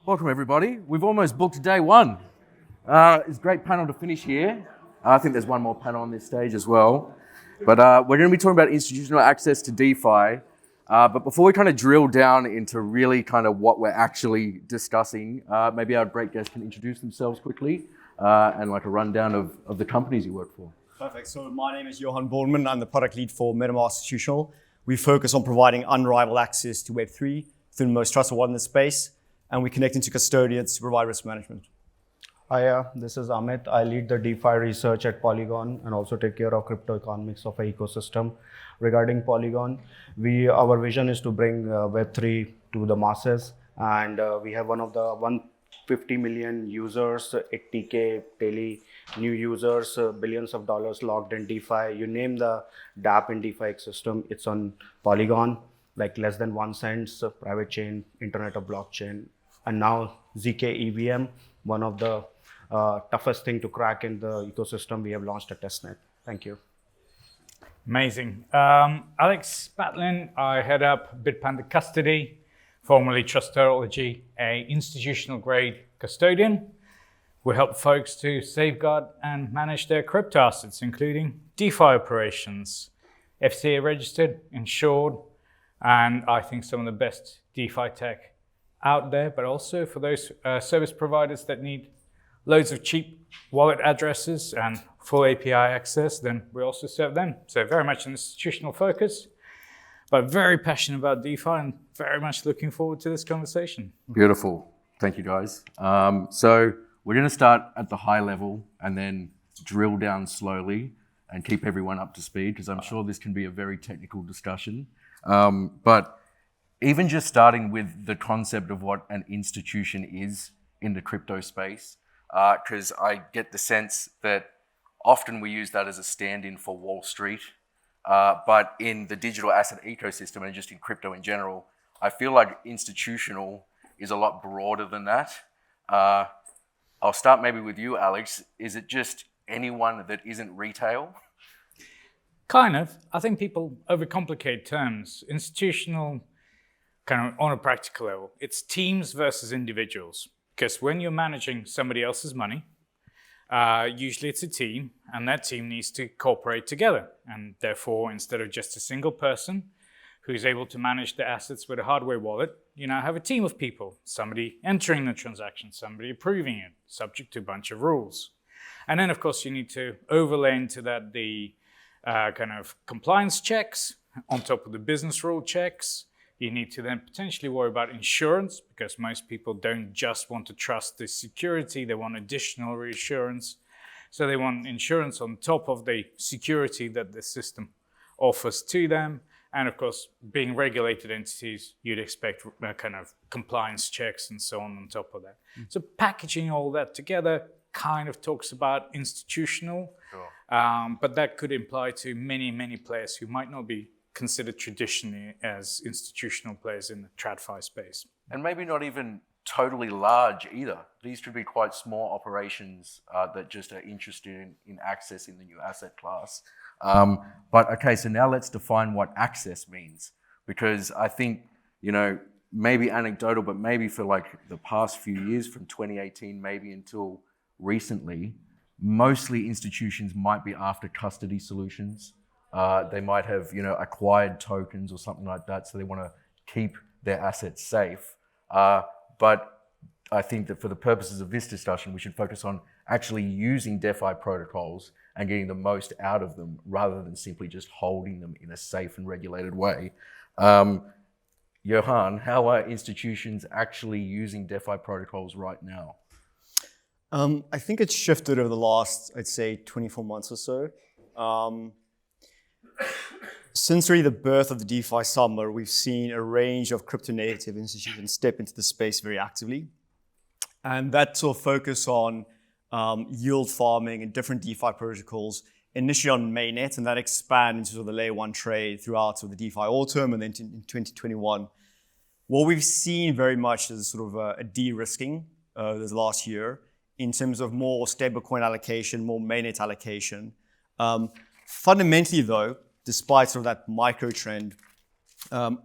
Welcome everybody. We've almost booked day one. It's a great panel to finish here. I think there's one more panel on this stage as well. But we're going to be talking about institutional access to DeFi. But before we kind of drill down into really kind of what we're actually discussing, maybe our great guests can introduce themselves quickly and like a rundown of the companies you work for. Perfect. So my name is Johan Bornman. I'm the product lead for MetaMask Institutional. We focus on providing unrivaled access to Web3 through the most trusted wallet in the space, and we connect into custodians to provide risk management. Hi, this is Amit. I lead the DeFi research at Polygon and also take care of crypto economics of an ecosystem. Regarding Polygon, our vision is to bring Web3 to the masses, and we have one of the 150 million users, 80K daily new users, billions of dollars logged in DeFi. You name the dApp in DeFi ecosystem, it's on Polygon, like less than 1 cent, private chain, internet of blockchain. And now ZK EVM, one of the toughest thing to crack in the ecosystem, we have launched a testnet. Thank you. Amazing. Alex Batlin, I head up Bitpanda Custody, formerly Trustology, a institutional grade custodian. We help folks to safeguard and manage their crypto assets, including DeFi operations, FCA registered, insured, and I think some of the best DeFi tech out there, but also for those service providers that need loads of cheap wallet addresses and full API access, then we also serve them. So very much an institutional focus, but very passionate about DeFi and very much looking forward to this conversation. Beautiful. Thank you, guys. So we're going to start at the high level and then drill down slowly and keep everyone up to speed, because I'm sure this can be a very technical discussion. But even just starting with the concept of what an institution is in the crypto space, because I get the sense that often we use that as a stand-in for Wall Street, but in the digital asset ecosystem and just in crypto in general, I feel like institutional is a lot broader than that. I'll start maybe with you, Alex. Is it just anyone that isn't retail? Kind of. I think people overcomplicate terms. Institutional, kind of on a practical level, it's teams versus individuals. Because when you're managing somebody else's money, usually it's a team, and that team needs to cooperate together. And therefore, instead of just a single person who's able to manage the assets with a hardware wallet, you now have a team of people, somebody entering the transaction, somebody approving it, subject to a bunch of rules. And then, of course, you need to overlay into that the kind of compliance checks on top of the business rule checks. You need to then potentially worry about insurance, because most people don't just want to trust the security, they want additional reassurance. So they want insurance on top of the security that the system offers to them. And of course, being regulated entities, you'd expect kind of compliance checks and so on top of that. So packaging all that together kind of talks about institutional, sure. But that could imply to many, many players who might not be considered traditionally as institutional players in the TradFi space. And maybe not even totally large either. These could be quite small operations that just are interested in accessing the new asset class. But okay, so now let's define what access means, because I think, you know, maybe anecdotal, but maybe for like the past few years, from 2018 maybe until recently, mostly institutions might be after custody solutions. They might have, you know, acquired tokens or something like that, so they want to keep their assets safe. But I think that for the purposes of this discussion, we should focus on actually using DeFi protocols and getting the most out of them, rather than simply just holding them in a safe and regulated way. Johan, how are institutions actually using DeFi protocols right now? I think it's shifted over the last, I'd say, 24 months or so. Since really the birth of the DeFi summer, we've seen a range of crypto-native institutions step into the space very actively. And that sort of focus on yield farming and different DeFi protocols, initially on mainnet, and that expand into sort of the layer one trade throughout sort of the DeFi autumn and then in 2021. What we've seen very much is sort of a de-risking this last year in terms of more stablecoin allocation, more mainnet allocation. Fundamentally though, despite sort of that micro trend,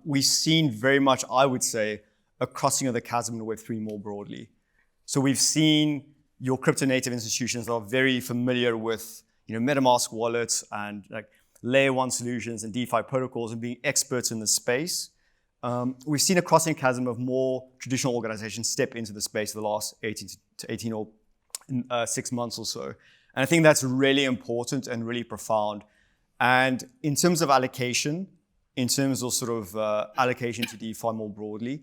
we've seen very much, I would say, a crossing of the chasm in Web3 more broadly. So we've seen your crypto native institutions that are very familiar with MetaMask wallets and like layer one solutions and DeFi protocols and being experts in the space. We've seen a crossing chasm of more traditional organizations step into the space in the last 18 or 6 months or so. And I think that's really important and really profound. And in terms of allocation, in terms of sort of allocation to DeFi more broadly,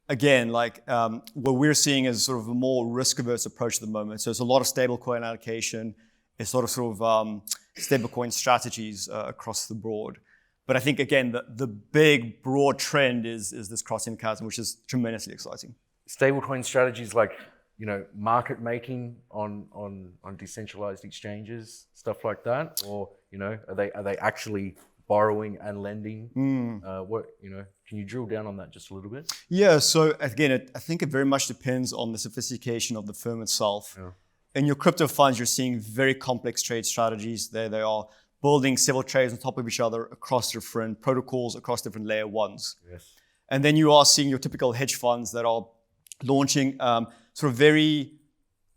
again, like what we're seeing is sort of a more risk-averse approach at the moment. So it's a lot of stablecoin allocation. It's a lot of stablecoin strategies across the board. But I think, again, the big, broad trend is this crossing chasm, which is tremendously exciting. Stablecoin strategies like, market making on decentralized exchanges, stuff like that, or are they actually borrowing and lending? Can you drill down on that just a little bit? Yeah. So again, I think it very much depends on the sophistication of the firm itself. Yeah. In your crypto funds, you're seeing very complex trade strategies. There they are, building several trades on top of each other across different protocols, across different layer ones. Yes. And then you are seeing your typical hedge funds that are launching sort of very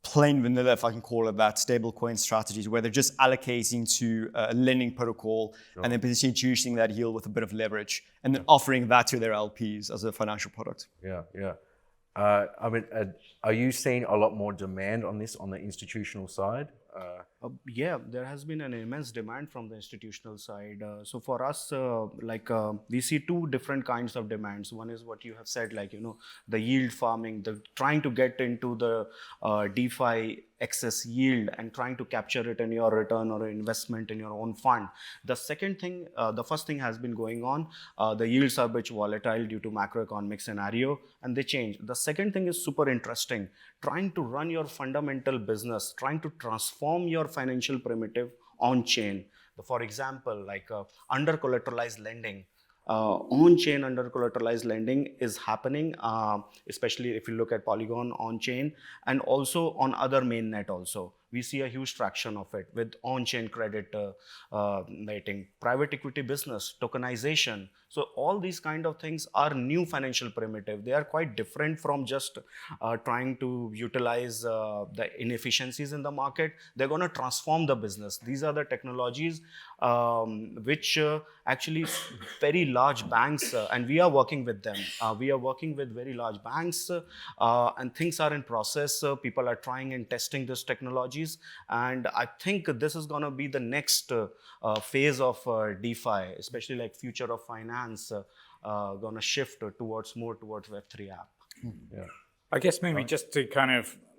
plain vanilla, if I can call it that, stablecoin strategies where they're just allocating to a lending protocol and then potentially introducing that yield with a bit of leverage and then offering that to their LPs as a financial product. Yeah. Are you seeing a lot more demand on this on the institutional side? Yeah, there has been an immense demand from the institutional side. So for us, we see two different kinds of demands. One is what you have said, the yield farming, the trying to get into the DeFi excess yield and trying to capture it in your return or investment in your own fund. The second thing, the first thing has been going on. The yields are a bit volatile due to macroeconomic scenario and they change. The second thing is super interesting. Trying to run your fundamental business, trying to transform your financial primitive on chain. For example, under collateralized lending. On chain under collateralized lending is happening, especially if you look at Polygon on chain and also on other mainnet also. We see a huge traction of it with on-chain credit rating, private equity business, tokenization. So all these kind of things are new financial primitive. They are quite different from just trying to utilize the inefficiencies in the market. They're going to transform the business. These are the technologies which actually very large banks, and we are working with them. We are working with very large banks and things are in process. People are trying and testing this technology. And I think this is going to be the next phase of DeFi, especially like future of finance, going to shift towards Web3 app. Yeah. I guess maybe just to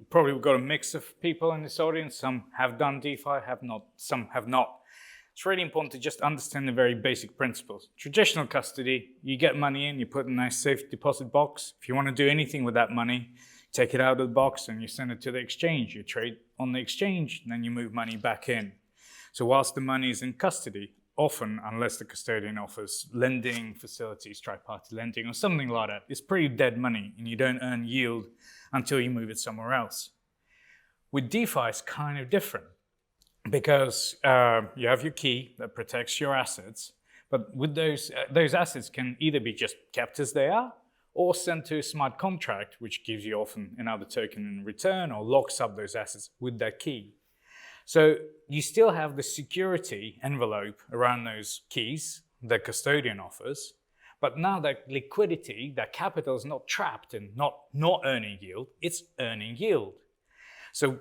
probably we've got a mix of people in this audience. Some have done DeFi, have not, some have not. It's really important to just understand the very basic principles. Traditional custody, you get money in, you put in a nice safe deposit box. If you want to do anything with that money, take it out of the box and you send it to the exchange. You trade on the exchange, and then you move money back in. So whilst the money is in custody, often, unless the custodian offers lending facilities, tri-party lending or something like that, it's pretty dead money and you don't earn yield until you move it somewhere else. With DeFi, it's kind of different because you have your key that protects your assets, but with those assets can either be just kept as they are or sent to a smart contract, which gives you often another token in return or locks up those assets with that key. So you still have the security envelope around those keys that custodian offers, but now that liquidity, that capital is not trapped and not earning yield, it's earning yield. So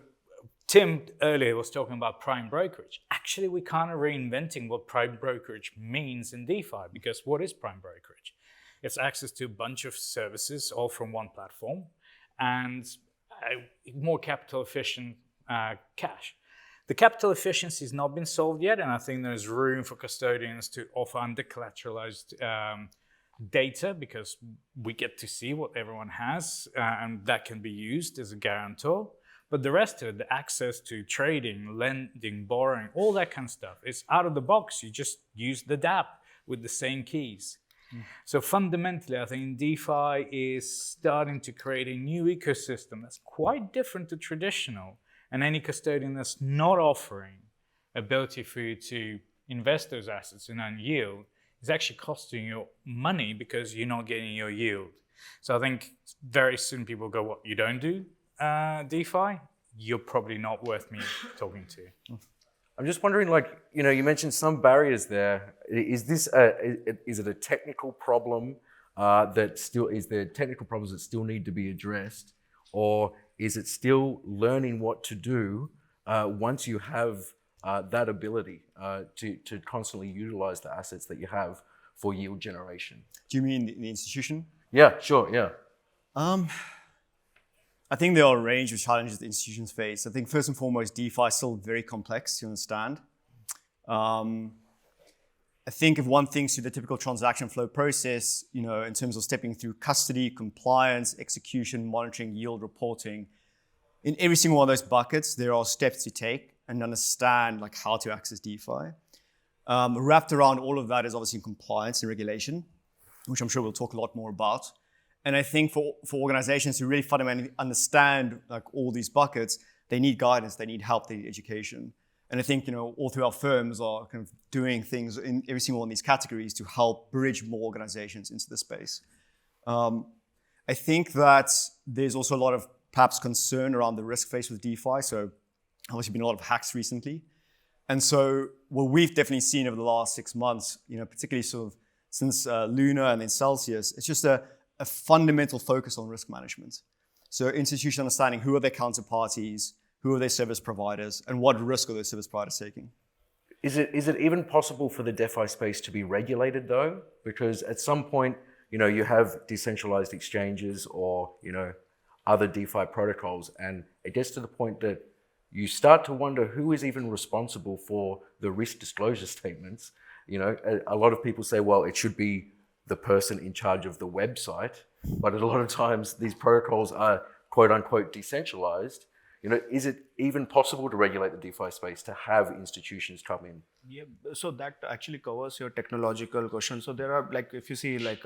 Tim earlier was talking about prime brokerage. Actually, we're kind of reinventing what prime brokerage means in DeFi, because what is prime brokerage? It's access to a bunch of services all from one platform and more capital efficient cash. The capital efficiency has not been solved yet, and I think there's room for custodians to offer under-collateralized data because we get to see what everyone has and that can be used as a guarantor. But the rest of it, the access to trading, lending, borrowing, all that kind of stuff, it's out of the box. You just use the dApp with the same keys. So fundamentally, I think DeFi is starting to create a new ecosystem that's quite different to traditional. And any custodian that's not offering ability for you to invest those assets and earn yield is actually costing you money because you're not getting your yield. So I think very soon people go, what, you don't do DeFi? You're probably not worth me talking to. I'm just wondering, like, you mentioned some barriers there. Is it a technical problem is there technical problems that still need to be addressed, or is it still learning what to do once you have that ability to constantly utilize the assets that you have for yield generation? Do you mean the institution? Yeah, sure, yeah. I think there are a range of challenges that institutions face. I think first and foremost, DeFi is still very complex to understand. I think if one thinks through the typical transaction flow process, in terms of stepping through custody, compliance, execution, monitoring, yield reporting, in every single one of those buckets, there are steps to take and understand like how to access DeFi. Wrapped around all of that is obviously compliance and regulation, which I'm sure we'll talk a lot more about. And I think for organizations to really fundamentally understand like all these buckets, they need guidance, they need help, they need education. And I think, all through our firms are kind of doing things in every single one of these categories to help bridge more organizations into the space. I think that there's also a lot of perhaps concern around the risk faced with DeFi. So obviously been a lot of hacks recently. And so what we've definitely seen over the last 6 months, particularly sort of since Luna and then Celsius, it's just a fundamental focus on risk management. So institutions understanding who are their counterparties, who are their service providers, and what risk are those service providers taking. Is it even possible for the DeFi space to be regulated though? Because at some point, you have decentralized exchanges or, other DeFi protocols, and it gets to the point that you start to wonder who is even responsible for the risk disclosure statements. A lot of people say, well, it should be the person in charge of the website, but a lot of times these protocols are quote unquote decentralized. Is it even possible to regulate the DeFi space, to have institutions come in? Yeah, so that actually covers your technological question. So there are, like, if you see, like,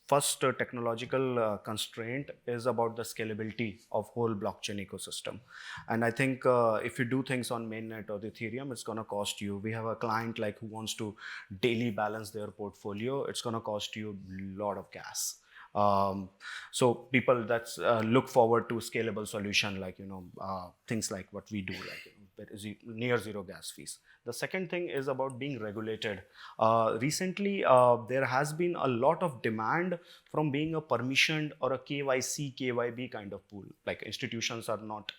first technological constraint is about the scalability of whole blockchain ecosystem. And I think if you do things on mainnet or the Ethereum, it's going to cost you. We have a client like who wants to daily balance their portfolio. It's going to cost you a lot of gas. So people that's look forward to scalable solution, like things like what we do, like near zero gas fees. The second thing is about being regulated. Recently there has been a lot of demand from being a permissioned or a KYC KYB kind of pool. Like institutions are not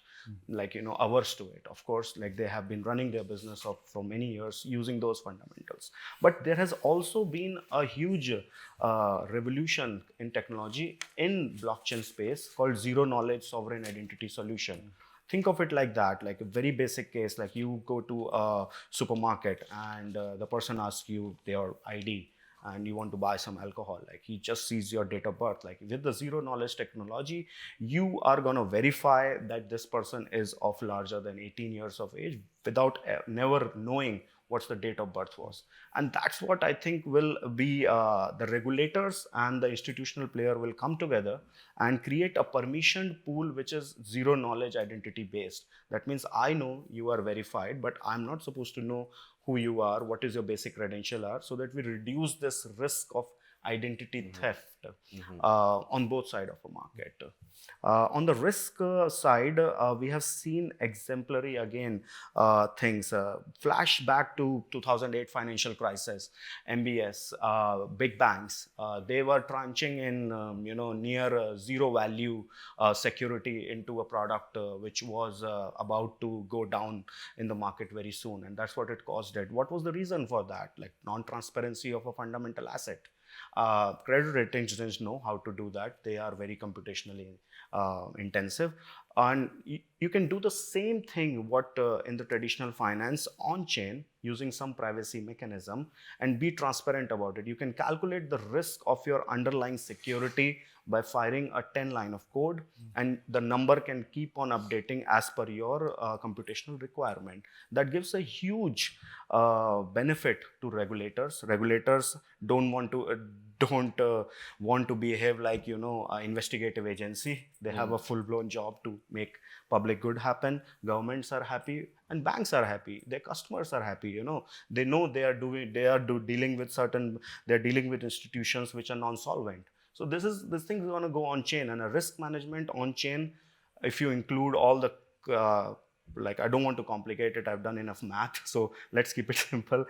averse to it. Of course, like they have been running their business for many years using those fundamentals. But there has also been a huge revolution in technology in blockchain space called zero knowledge sovereign identity solution. Think of it like that, like a very basic case, like you go to a supermarket and the person asks you their ID and you want to buy some alcohol, like he just sees your date of birth. Like with the zero knowledge technology, you are going to verify that this person is of larger than 18 years of age without never knowing what's the date of birth was. And that's what I think will be the regulators and the institutional player will come together and create a permissioned pool which is zero knowledge identity based. That means I know you are verified, but I'm not supposed to know who you are, what is your basic credential are, so that we reduce this risk of identity theft on both sides of a market. On the risk side, we have seen exemplary things. Flashback to 2008 financial crisis, MBS, big banks, they were tranching in near zero value security into a product which was about to go down in the market very soon, and that's what it caused it. What was the reason for that? Like non-transparency of a fundamental asset. Credit rating engines know how to do that. They are very computationally intensive, and you can do the same thing in the traditional finance on chain using some privacy mechanism and be transparent about it. You can calculate the risk of your underlying security by firing a 10 line of code, and the number can keep on updating as per your computational requirement. That gives a huge benefit to regulators. Regulators don't want to behave like an investigative agency. They have a full-blown job to make public good happen. Governments are happy and banks are happy. Their customers are happy. They know they're dealing with institutions which are non-solvent. So this thing is going to go on chain, and a risk management on chain, if you include all the like, I don't want to complicate it, I've done enough math, so let's keep it simple.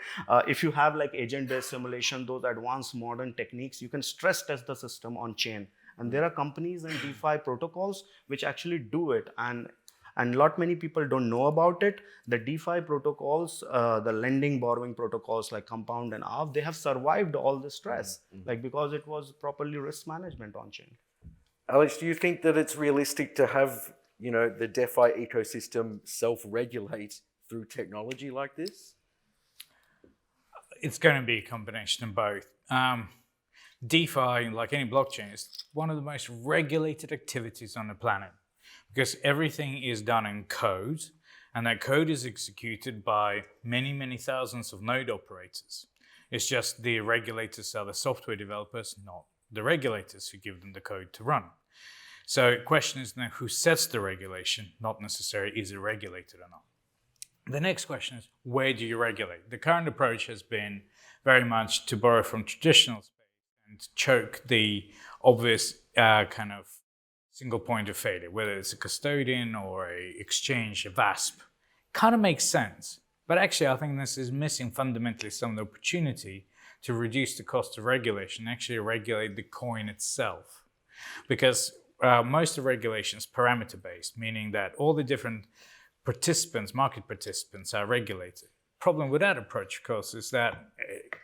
If you have like agent-based simulation, those advanced modern techniques, you can stress test the system on chain. And there are companies and DeFi protocols which actually do it, and lot many people don't know about it. The DeFi protocols, the lending borrowing protocols like Compound and Aave, they have survived all the stress, like, because it was properly risk management on chain. Alex, do you think that it's realistic to have, the DeFi ecosystem self-regulate through technology like this? It's going to be a combination of both. DeFi, like any blockchain, is one of the most regulated activities on the planet because everything is done in code, and that code is executed by many, many thousands of node operators. It's just the regulators are the software developers, not the regulators who give them the code to run. So the question is now who sets the regulation, not necessarily is it regulated or not. The next question is, where do you regulate? The current approach has been very much to borrow from traditional space and choke the obvious kind of single point of failure, whether it's a custodian or a exchange, a VASP. Kind of makes sense. But actually, I think this is missing fundamentally some of the opportunity to reduce the cost of regulation, actually regulate the coin itself. Because most of regulation is parameter-based, meaning that all the different participants, market participants, are regulated. Problem with that approach, of course, is that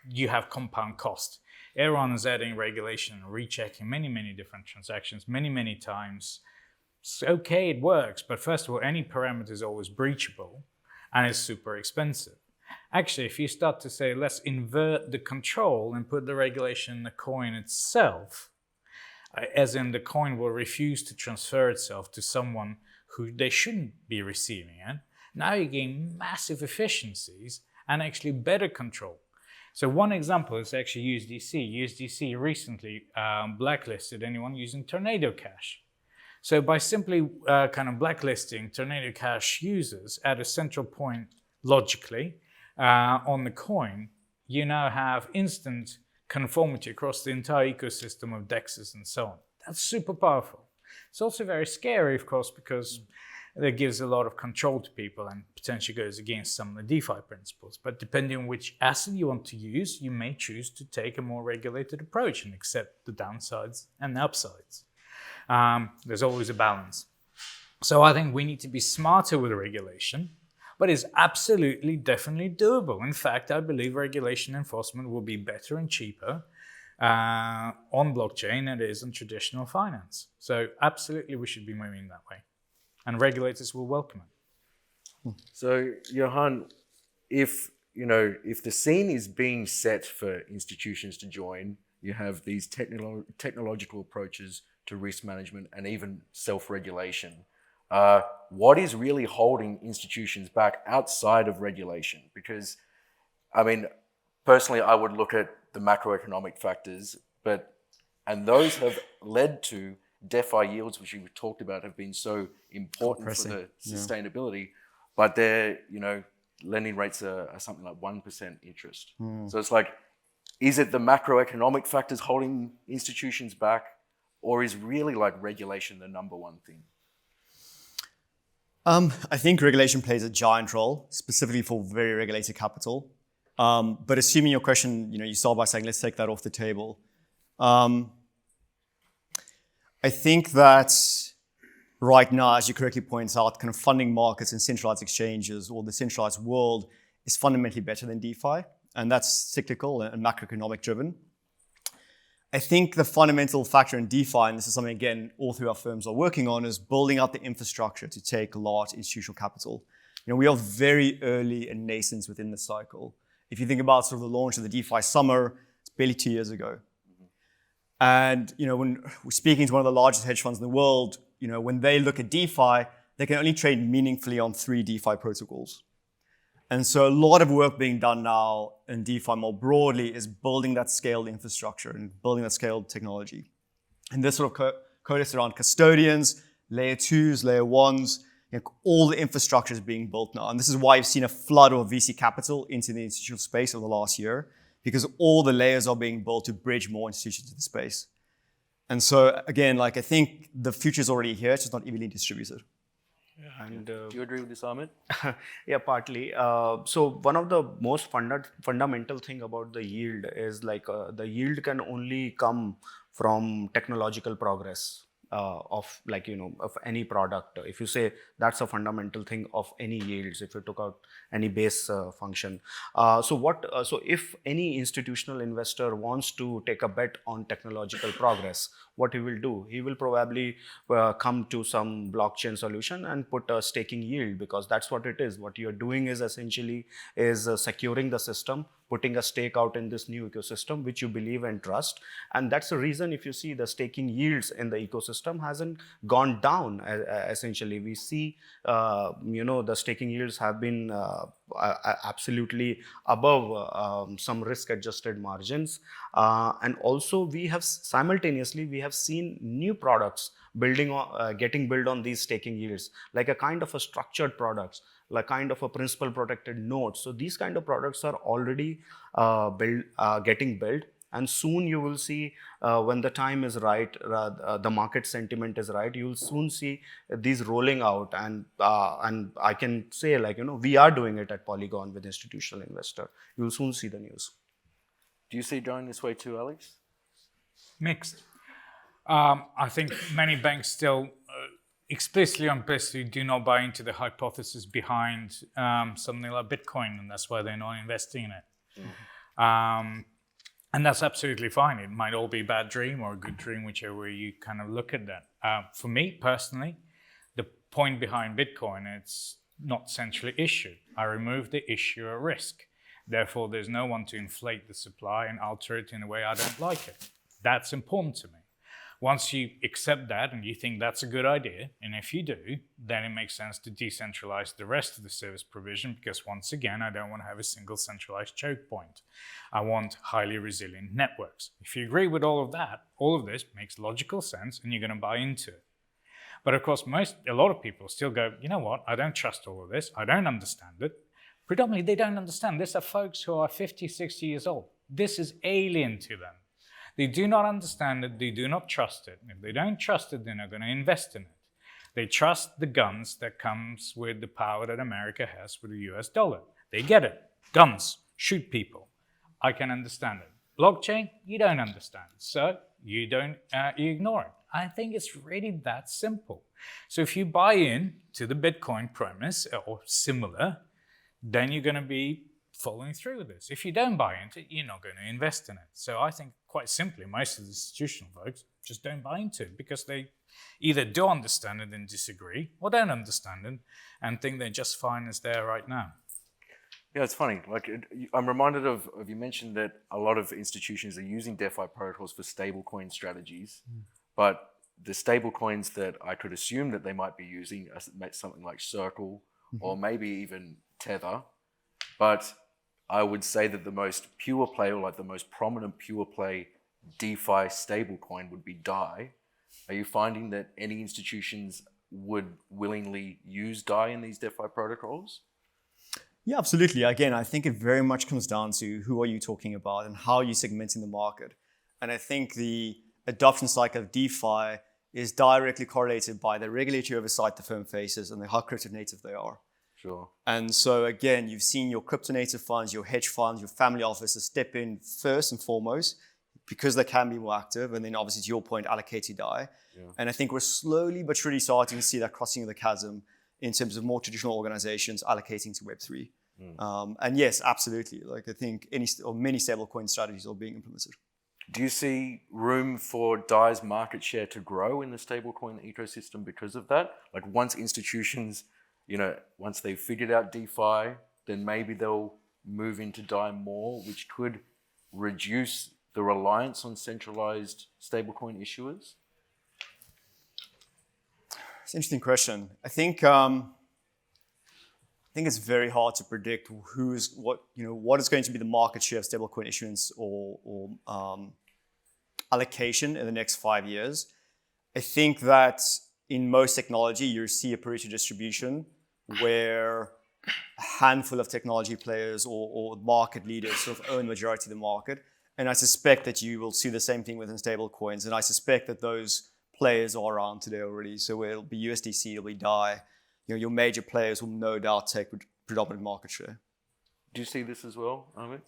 you have compound cost. Everyone is adding regulation and rechecking many, many different transactions, many, many times. It's okay, it works, but first of all, any parameter is always breachable and it's super expensive. Actually, if you start to say, let's invert the control and put the regulation in the coin itself, as in the coin will refuse to transfer itself to someone who they shouldn't be receiving it, now you gain massive efficiencies and actually better control. So one example is actually USDC. USDC recently blacklisted anyone using Tornado Cash. So by simply kind of blacklisting Tornado Cash users at a central point logically on the coin, you now have instant conformity across the entire ecosystem of DEXs and so on. That's super powerful. It's also very scary, of course, because that gives a lot of control to people and potentially goes against some of the DeFi principles. But depending on which asset you want to use, you may choose to take a more regulated approach and accept the downsides and the upsides. There's always a balance. So I think we need to be smarter with regulation, but it's absolutely, definitely doable. In fact, I believe regulation enforcement will be better and cheaper on blockchain than it is in traditional finance. So absolutely, we should be moving that way. And regulators will welcome it. So, Johan, if the scene is being set for institutions to join, you have these technological approaches to risk management and even self-regulation. What is really holding institutions back outside of regulation? Because, I mean, personally, I would look at the macroeconomic factors, and those have led to DeFi yields, which we've talked about, have been so important for the sustainability, but their lending rates are something like 1% interest. So it's like, is it the macroeconomic factors holding institutions back, or is really like regulation the number one thing? I think regulation plays a giant role, specifically for very regulated capital. But assuming your question, you start by saying, let's take that off the table. I think that right now, as you correctly point out, kind of funding markets and centralized exchanges or the centralized world is fundamentally better than DeFi, and that's cyclical and macroeconomic driven. I think the fundamental factor in DeFi, and this is something, again, all three of our firms are working on, is building out the infrastructure to take large institutional capital. We are very early and nascent within the cycle. If you think about sort of the launch of the DeFi summer, it's barely 2 years ago. And when we're speaking to one of the largest hedge funds in the world, when they look at DeFi, they can only trade meaningfully on 3 DeFi protocols. And so a lot of work being done now in DeFi more broadly is building that scaled infrastructure and building that scaled technology. And this sort of coalesces around custodians, layer 2s, layer 1s, all the infrastructure is being built now. And this is why you've seen a flood of VC capital into the institutional space over the last year, because all the layers are being built to bridge more institutions to the space. And so again, like I think the future is already here, it's just not evenly distributed. And Do you agree with this, Ahmed? yeah, partly. So one of the most fundamental thing about the yield is like the yield can only come from technological progress of like of any product. If you say that's a fundamental thing of any yields, if you took out any base function. So if any institutional investor wants to take a bet on technological progress, what he will do? He will probably come to some blockchain solution and put a staking yield, because that's what it is. What you're doing is essentially securing the system, putting a stake out in this new ecosystem which you believe and trust. And that's the reason if you see the staking yields in the ecosystem hasn't gone down. Essentially we see the staking yields have been absolutely above some risk adjusted margins, and also we have simultaneously we have seen new products getting built on these staking yields, like a kind of a structured products, like kind of a principal protected note. So these kind of products are already getting built, and soon you will see when the time is right, the market sentiment is right, you will soon see these rolling out. And I can say, like, we are doing it at Polygon with institutional investor. You will soon see the news. Do you see it going this way too, Alex? Mixed. I think many banks still explicitly or implicitly do not buy into the hypothesis behind something like Bitcoin, and that's why they're not investing in it. And that's absolutely fine. It might all be a bad dream or a good dream, whichever way you kind of look at that. For me personally, the point behind Bitcoin, it's not centrally issued. I remove the issuer risk. Therefore, there's no one to inflate the supply and alter it in a way I don't like it. That's important to me. Once you accept that and you think that's a good idea, and if you do, then it makes sense to decentralize the rest of the service provision, because once again, I don't want to have a single centralized choke point. I want highly resilient networks. If you agree with all of that, all of this makes logical sense and you're going to buy into it. But of course, a lot of people still go, you know what, I don't trust all of this, I don't understand it. Predominantly, they don't understand. These are folks who are 50, 60 years old. This is alien to them. They do not understand it, they do not trust it. If they don't trust it, they're not going to invest in it. They trust the guns that comes with the power that America has with the US dollar. They get it. Guns, shoot people. I can understand it. Blockchain, you don't understand. So you ignore it. I think it's really that simple. So if you buy in to the Bitcoin premise or similar, then you're going to be following through with this. If you don't buy into it, you're not going to invest in it. So I think quite simply, most of the institutional folks just don't buy into it because they either do understand it and disagree, or don't understand it and think they're just fine as they are right now. Yeah, it's funny. Like, I'm reminded of you mentioned that a lot of institutions are using DeFi protocols for stablecoin strategies, but the stablecoins that I could assume that they might be using are something like Circle or maybe even Tether. But I would say that the most pure play, or like the most prominent pure play DeFi stablecoin would be DAI. Are you finding that any institutions would willingly use DAI in these DeFi protocols? Yeah, absolutely. Again, I think it very much comes down to who are you talking about and how you're segmenting the market. And I think the adoption cycle of DeFi is directly correlated by the regulatory oversight the firm faces and how crypto native they are. Sure. And so again, you've seen your crypto native funds, your hedge funds, your family offices step in first and foremost because they can be more active. And then obviously to your point, allocate to DAI. Yeah. And I think we're slowly but surely starting to see that crossing of the chasm in terms of more traditional organizations allocating to Web3. And yes, absolutely. Like I think many stablecoin strategies are being implemented. Do you see room for DAI's market share to grow in the stablecoin ecosystem because of that? Like once institutions, once they've figured out DeFi, then maybe they'll move into DAI more, which could reduce the reliance on centralized stablecoin issuers? It's an interesting question. I think it's very hard to predict what is going to be the market share of stablecoin issuance or allocation in the next 5 years. I think that in most technology, you see a parity distribution where a handful of technology players or market leaders sort of own the majority of the market, And I suspect that you will see the same thing within stable coins. And I suspect that those players are around today already. So it'll be USDC, it'll be DAI. Your major players will no doubt take predominant market share. Do you see this as well, Amit?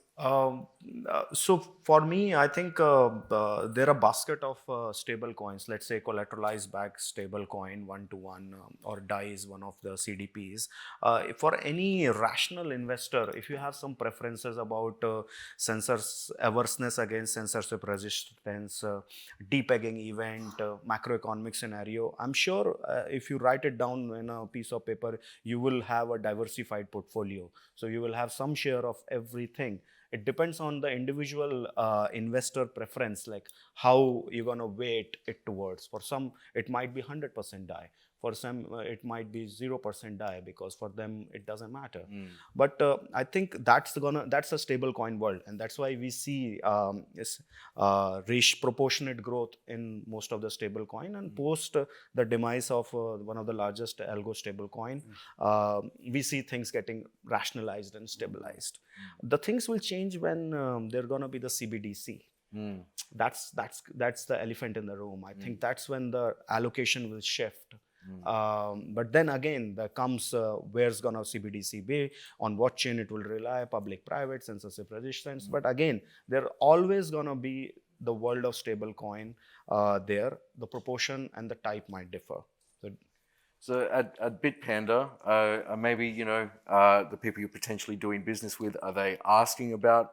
So for me, I think there are a basket of stable coins. Let's say collateralized backed stable coin 1-to-1 or DAI is one of the CDPs. For any rational investor, if you have some preferences about sensors averseness against censorship resistance, depegging event, macroeconomic scenario, I'm sure if you write it down in a piece of paper, you will have a diversified portfolio. So you will have some share of everything. It depends on the individual investor preference, like how you're going to weight it towards. For some, it might be 100% DAI. For some, it might be 0% DAI, because for them, it doesn't matter. But I think that's a stable coin world. And that's why we see proportionate growth in most of the stable coin. And post the demise of one of the largest algo stable coin, we see things getting rationalized and stabilized. The things will change when they're going to be the CBDC. That's the elephant in the room. I think that's when the allocation will shift. But then again, there comes where's gonna CBDC be, on what chain it will rely, public, private, censorship resistance. But again, there always gonna be the world of stable coin there. The proportion and the type might differ. So at Bitpanda, maybe, the people you're potentially doing business with, are they asking about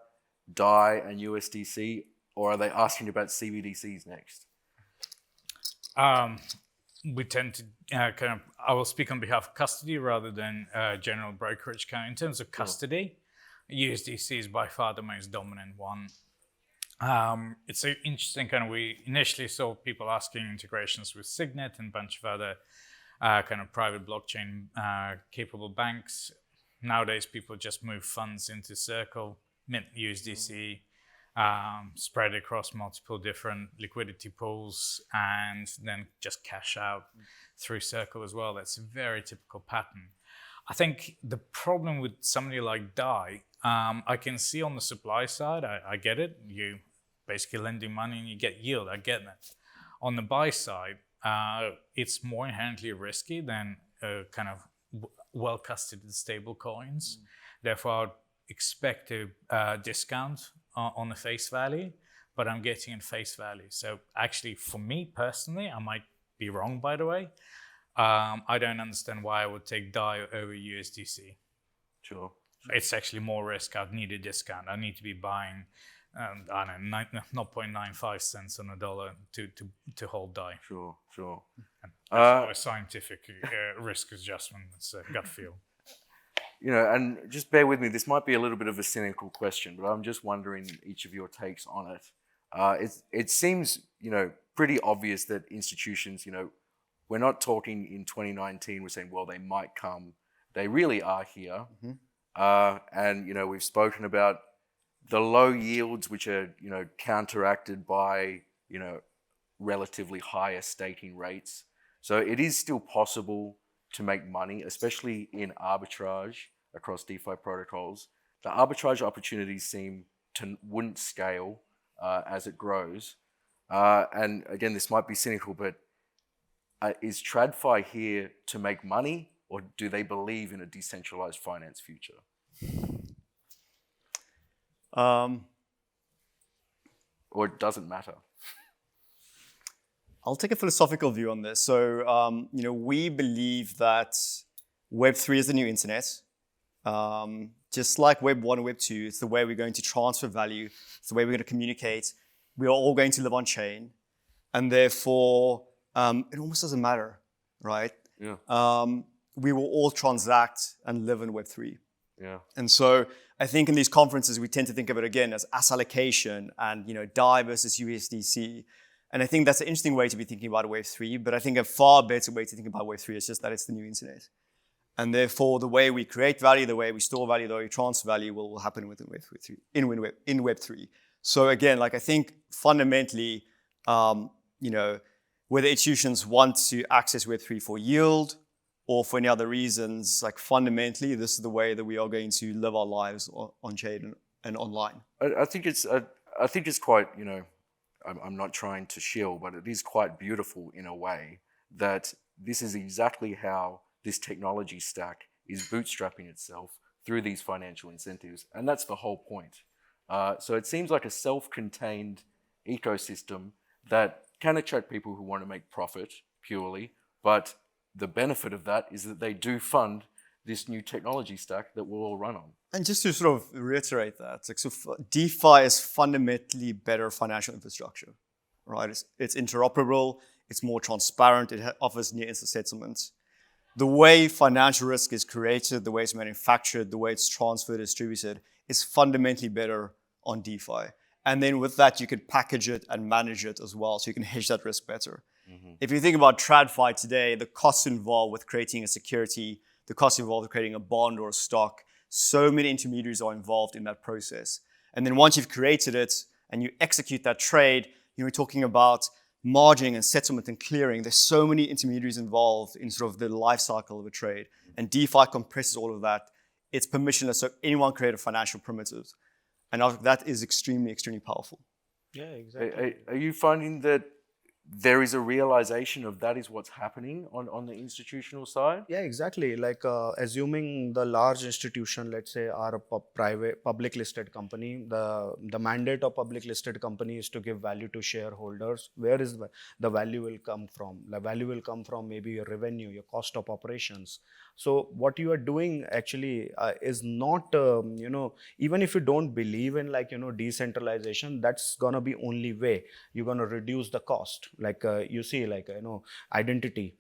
DAI and USDC, or are they asking about CBDCs next? We tend to I will speak on behalf of custody rather than general brokerage. In terms of custody, USDC is by far the most dominant one. It's so interesting. We initially saw people asking integrations with Signet and a bunch of other private blockchain capable banks. Nowadays, people just move funds into Circle, mint USDC, spread across multiple different liquidity pools, and then just cash out through Circle as well. That's a very typical pattern. I think the problem with somebody like DAI, I can see on the supply side, I get it. You basically lending money and you get yield. I get that. On the buy side, it's more inherently risky than well-custodied stable coins. Therefore, I would expect a discount on the face value, but I'm getting in face value. So actually, for me personally, I might be wrong, by the way. I don't understand why I would take DAI over USDC. Sure. It's actually more risk. I'd need a discount. I need to be buying, 0.95 cents on a dollar to hold DAI. Sure. And that's not a scientific risk adjustment. It's a gut feel. And just bear with me, this might be a little bit of a cynical question, but I'm just wondering each of your takes on it. It seems, pretty obvious that institutions, we're not talking in 2019, we're saying, well, they might come. They really are here. And, we've spoken about the low yields, which are, counteracted by, relatively higher staking rates. So it is still possible to make money, especially in arbitrage across DeFi protocols. The arbitrage opportunities wouldn't scale as it grows. And again, this might be cynical, but is TradFi here to make money, or do they believe in a decentralized finance future? Or it doesn't matter? I'll take a philosophical view on this. So, we believe that Web3 is the new internet. Just like Web 1 and Web 2, it's the way we're going to transfer value. It's the way we're going to communicate. We are all going to live on chain. And therefore, it almost doesn't matter, right? Yeah. We will all transact and live in Web 3. Yeah. And so I think in these conferences, we tend to think of it again as asset allocation and, DAI versus USDC. And I think that's an interesting way to be thinking about Wave 3, but I think a far better way to think about Wave 3 is just that it's the new internet. And therefore, the way we create value, the way we store value, the way we transfer value will happen within Wave 3, in Web 3. So again, I think fundamentally, whether institutions want to access Web 3 for yield or for any other reasons, fundamentally, this is the way that we are going to live our lives on chain and online. I think it's I think it's quite, I'm not trying to shill, but it is quite beautiful in a way that this is exactly how this technology stack is bootstrapping itself through these financial incentives. And that's the whole point. So it seems like a self-contained ecosystem that can attract people who want to make profit purely, but the benefit of that is that they do fund this new technology stack that we'll all run on. And just to sort of reiterate that, DeFi is fundamentally better financial infrastructure, right? It's interoperable, it's more transparent, it offers near instant settlements. The way financial risk is created, the way it's manufactured, the way it's transferred, distributed, is fundamentally better on DeFi. And then with that, you can package it and manage it as well, so you can hedge that risk better. Mm-hmm. If you think about TradFi today, the costs involved with creating a security, the costs involved with creating a bond or a stock, so many intermediaries are involved in that process. And then once you've created it and you execute that trade, you're talking about margining and settlement and clearing. There's so many intermediaries involved in sort of the life cycle of a trade. And DeFi compresses all of that. It's permissionless, so anyone can create a financial primitive. And that is extremely, extremely powerful. Yeah, exactly. Are you finding that there is a realization of that is what's happening on the institutional side? Yeah, exactly. Like assuming the large institution, let's say, are a private, public listed company, the mandate of public listed company is to give value to shareholders. Where is the value will come from? The value will come from maybe your revenue, your cost of operations. So what you are doing actually is not, even if you don't believe in decentralization, that's gonna be only way you're gonna reduce the cost. Like you see, identity.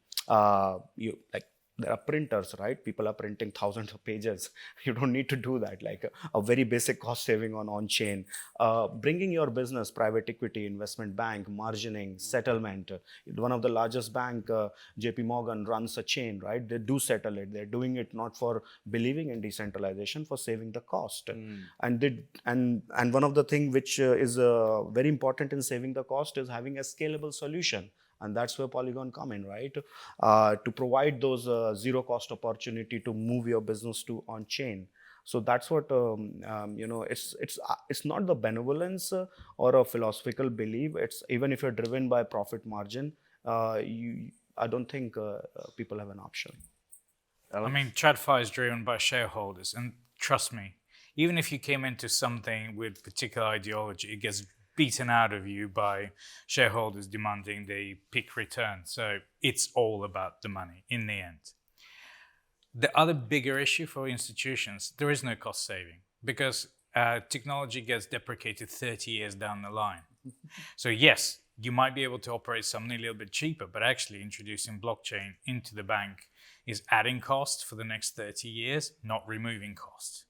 There are printers, right? People are printing thousands of pages. You don't need to do that. Like a very basic cost saving on chain. Bringing your business, private equity, investment bank, margining, settlement. One of the largest bank, JP Morgan, runs a chain, right? They do settle it. They're doing it not for believing in decentralization, for saving the cost. And one of the things which is very important in saving the cost is having a scalable solution. And that's where Polygon come in, right? To provide those zero cost opportunity to move your business to on chain. So that's what it's not the benevolence or a philosophical belief. It's even if you're driven by profit margin, I don't think people have an option. I mean, TradFi is driven by shareholders, and trust me, even if you came into something with particular ideology, it gets beaten out of you by shareholders demanding the peak return. So it's all about the money in the end. The other bigger issue for institutions, there is no cost saving because technology gets deprecated 30 years down the line. So yes, you might be able to operate something a little bit cheaper, but actually introducing blockchain into the bank is adding cost for the next 30 years, not removing cost.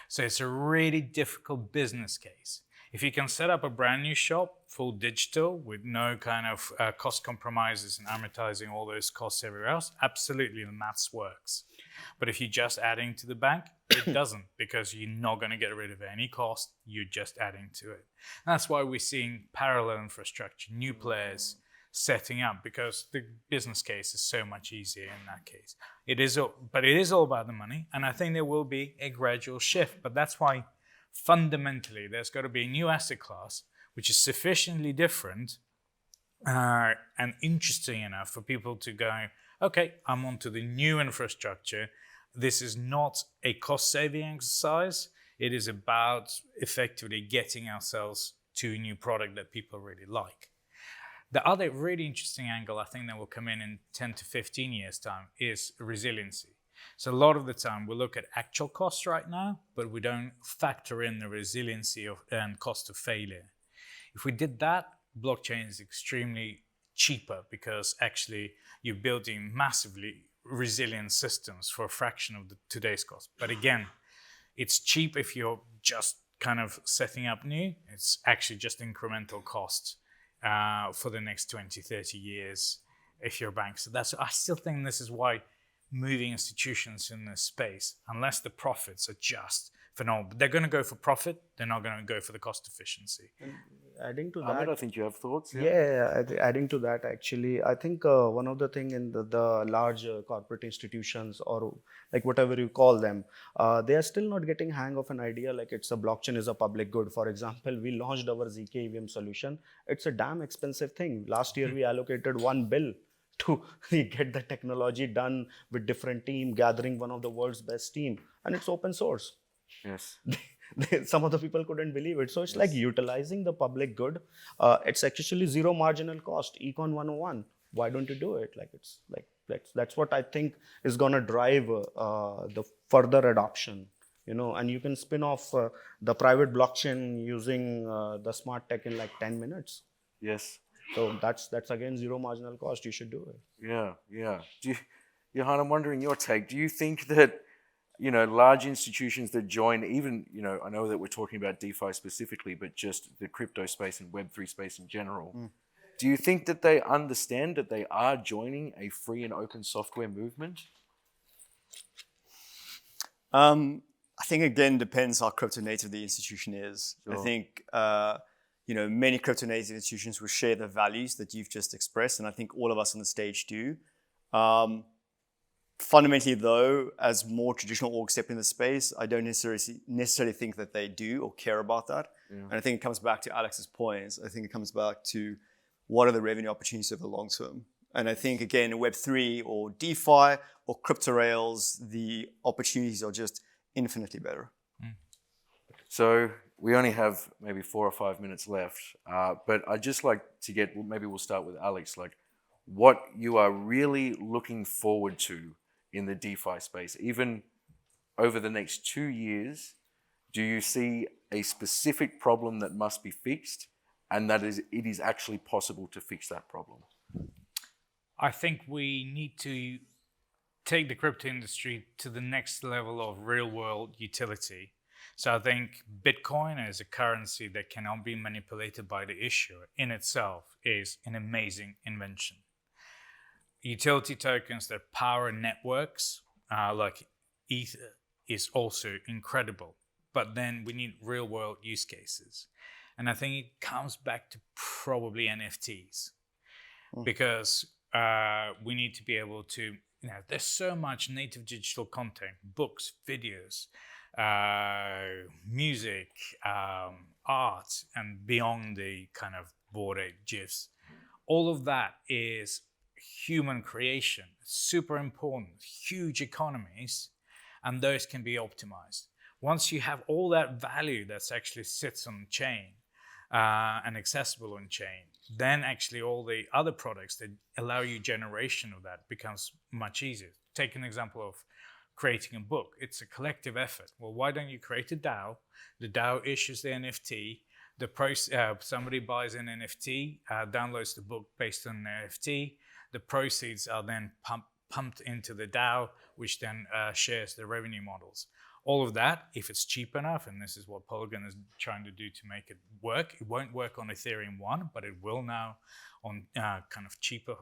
So it's a really difficult business case. If you can set up a brand new shop, full digital, with no kind of cost compromises and amortizing all those costs everywhere else, absolutely the maths works. But if you're just adding to the bank, it doesn't, because you're not going to get rid of any cost, you're just adding to it. And that's why we're seeing parallel infrastructure, new players setting up, because the business case is so much easier in that case. It is all about the money, and I think there will be a gradual shift, but that's why fundamentally there's got to be a new asset class which is sufficiently different and interesting enough for people to go, okay, I'm onto the new infrastructure. This is not a cost-saving exercise. It is about effectively getting ourselves to a new product that people really like. The other really interesting angle I think that will come in 10 to 15 years' time is resiliency. So a lot of the time we look at actual costs right now, but we don't factor in the resiliency and cost of failure. If we did that, blockchain is extremely cheaper because actually you're building massively resilient systems for a fraction of today's cost. But again, it's cheap if you're just kind of setting up new. It's actually just incremental costs for the next 20, 30 years if you're a bank. So I still think this is why moving institutions in this space, unless the profits are just phenomenal. But they're going to go for profit. They're not going to go for the cost efficiency. Adding to Ahmed, that, I think you have thoughts. adding to that, actually, I think one of the thing in the large corporate institutions or like whatever you call them, they are still not getting hang of an idea like it's a blockchain is a public good. For example, we launched our ZK EVM solution. It's a damn expensive thing. Last year we allocated $1 billion to get the technology done with different team, gathering one of the world's best team, and it's open source. Yes. Some of the people couldn't believe it. So it's like utilizing the public good. It's actually zero marginal cost. Econ 101. Why don't you do it? Like it's like that's what I think is gonna drive the further adoption. And you can spin off the private blockchain using the smart tech in like 10 minutes. Yes. So that's again zero marginal cost. You should do it. Yeah. Johan, I'm wondering your take. Do you think that large institutions that join, even, I know that we're talking about DeFi specifically, but just the crypto space and Web3 space in general, do you think that they understand that they are joining a free and open software movement? I think, again, depends how crypto native the institution is. Sure. I think, many crypto native institutions will share the values that you've just expressed, and I think all of us on the stage do. Fundamentally, though, as more traditional orgs step in the space, I don't necessarily think that they do or care about that. Yeah. And I think it comes back to Alex's points. I think it comes back to what are the revenue opportunities over the long term. And I think, again, Web3 or DeFi or crypto rails, the opportunities are just infinitely better. So we only have maybe 4 or 5 minutes left, but I'd just like to maybe we'll start with Alex, like what you are really looking forward to in the DeFi space, even over the next 2 years. Do you see a specific problem that must be fixed, and that it is actually possible to fix that problem? I think we need to take the crypto industry to the next level of real-world utility. So I think Bitcoin as a currency that cannot be manipulated by the issuer in itself is an amazing invention. Utility tokens that power networks like Ether is also incredible. But then we need real-world use cases. And I think it comes back to probably NFTs. Because we need to be able to, there's so much native digital content, books, videos, music, art, and beyond the kind of Bored Ape GIFs. All of that is human creation, super important, huge economies, and those can be optimized. Once you have all that value that actually sits on chain and accessible on chain, then actually all the other products that allow you generation of that becomes much easier. Take an example of creating a book. It's a collective effort. Well, why don't you create a DAO? The DAO issues the NFT. Somebody buys an NFT, downloads the book based on an NFT. The proceeds are then pumped into the DAO, which then shares the revenue models. All of that, if it's cheap enough, and this is what Polygon is trying to do to make it work. It won't work on Ethereum 1, but it will now on kind of cheaper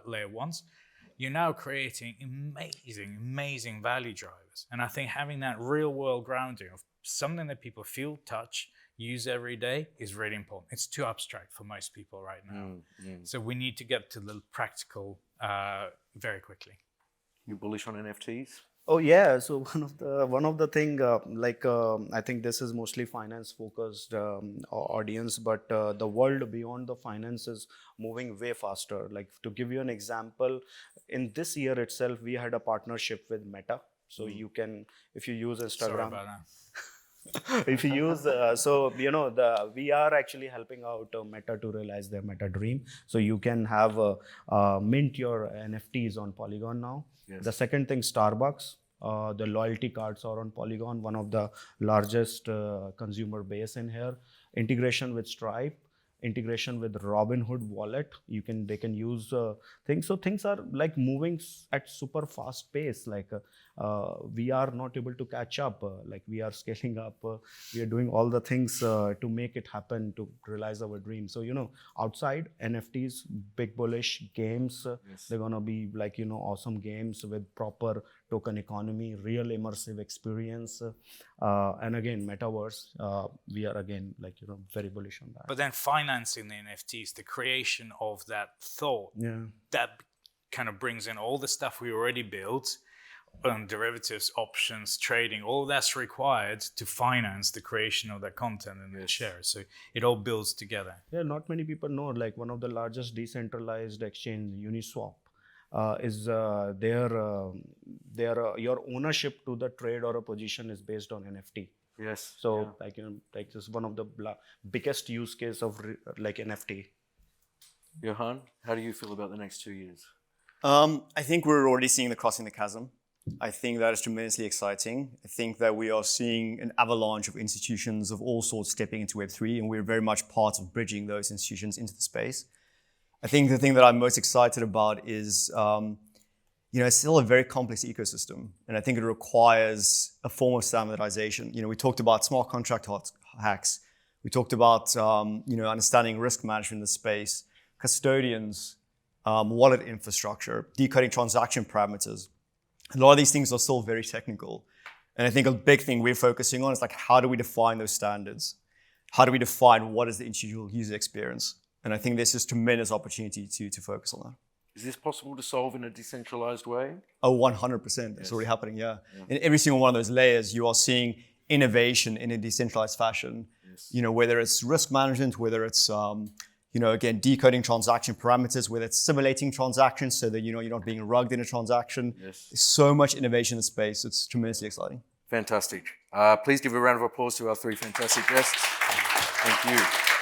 layer 1s. You're now creating amazing value drivers. And I think having that real world grounding of something that people feel, touch, use every day is really important. It's too abstract for most people right now. So we need to get to the practical very quickly. You bullish on NFTs? Oh yeah, so one of the thing I think this is mostly finance focused audience, but the world beyond the finance is moving way faster. Like to give you an example, in this year itself we had a partnership with Meta. So you can, if you use Instagram. Sorry about that. If you use, we are actually helping out Meta to realize their Meta dream. So you can have mint your NFTs on Polygon now. Yes. The second thing, Starbucks, the loyalty cards are on Polygon, one of the largest consumer base in here. Integration with Stripe, integration with Robinhood wallet. They can use things. So things are like moving at super fast pace. Like we are not able to catch up. Like we are scaling up. We are doing all the things to make it happen, to realize our dream. So outside NFTs, big bullish games. They're gonna be like awesome games with proper token economy, real immersive experience, and again metaverse. We are again like very bullish on that. But then financing the NFTs, the creation of that thought, that kind of brings in all the stuff we already built, derivatives, options, trading, all that's required to finance the creation of that content and the shares. So it all builds together. Yeah, not many people know, like one of the largest decentralized exchange, Uniswap, is your ownership to the trade or a position is based on NFT. Yes. So like this is one of the biggest use case of like NFT. Johan, how do you feel about the next 2 years? I think we're already seeing the crossing the chasm. I think that is tremendously exciting. I think that we are seeing an avalanche of institutions of all sorts stepping into Web3, and we're very much part of bridging those institutions into the space. I think the thing that I'm most excited about is, it's still a very complex ecosystem, and I think it requires a form of standardization. We talked about smart contract hacks. We talked about, understanding risk management in the space, custodians, wallet infrastructure, decoding transaction parameters. A lot of these things are still very technical. And I think a big thing we're focusing on is like, how do we define those standards? How do we define what is the individual user experience? And I think there's just tremendous opportunity to focus on that. Is this possible to solve in a decentralized way? Oh, 100%. It's already happening, yeah. In every single one of those layers, you are seeing innovation in a decentralized fashion. Yes. Whether it's risk management, whether it's again, decoding transaction parameters, whether it's simulating transactions so that you're not being rugged in a transaction. Yes. There's so much innovation in the space. It's tremendously exciting. Fantastic. Please give a round of applause to our three fantastic guests. Thank you.